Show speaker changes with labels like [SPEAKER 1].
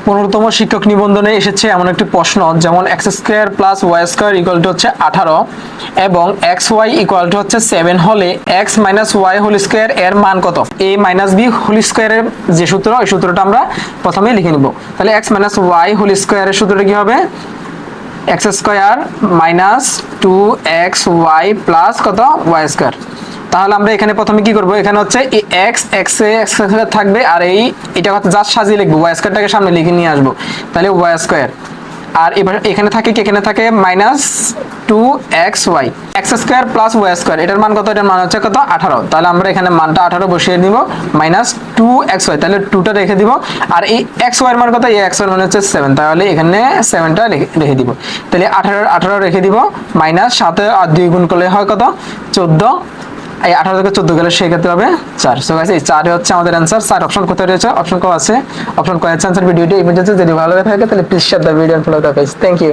[SPEAKER 1] 15তম শিক্ষক নিবন্ধনে এসেছে এমন একটি প্রশ্ন, যেমন x square plus y square equal to হচ্ছে 18 এবং এক্স ওয়াই ইকুয়াল টু হচ্ছে 7 হলে x minus y whole square এর মান কত? এ মাইনাস বি হোল স্কোয়ারের যে সূত্র, ওই সূত্রটা আমরা প্রথমে লিখে নিব। তাহলে এক্স মাইনাস ওয়াই হোল স্কোয়ারের সূত্রটা কি হবে? X square minus 2xy plus কত? Y square. তাহলে আমরা এখানে প্রথমে কি করব? এখানে হচ্ছে এই এক্স থাকবে, আর এটা জাস্ট সাজিয়ে লিখবো, ওয়াই স্কোয়ারটাকে সামনে লিখে নিয়ে আসবো। তাহলে ওয়াই স্কোয়ার, আর এবার এখানে থাকে কি? এখানে থাকে minus 2xy, x square plus y square, এটার মান কত? এটার মান হচ্ছে কত? 18। তাহলে আমরা এখানে মানটা 18 বসিয়ে দিব, মাইনাস 2xy, তাহলে 2টা রেখে দিব। আর এই xy এর মান কত? এই xy এর মান হচ্ছে 7, তাহলে এখানে 7টা রেখে দিব। তাহলে 18 রেখে দিব, মাইনাস 7 আর 2 গুণ করলে হয় কত? 14। এই 18 থেকে 14 গেলে সেক্ষেত্রে হবে 4। সো গাইস এই 4 হচ্ছে আমাদের অ্যানসার। 4 অপশন কোথায় রয়েছে? অপশন ক আছে, অপশন ক আছে অ্যানসার। ভিডিওটি এই পর্যন্ত যদি ভালো লাগে থাকে তাহলে please share the video and follow the page. Thank you.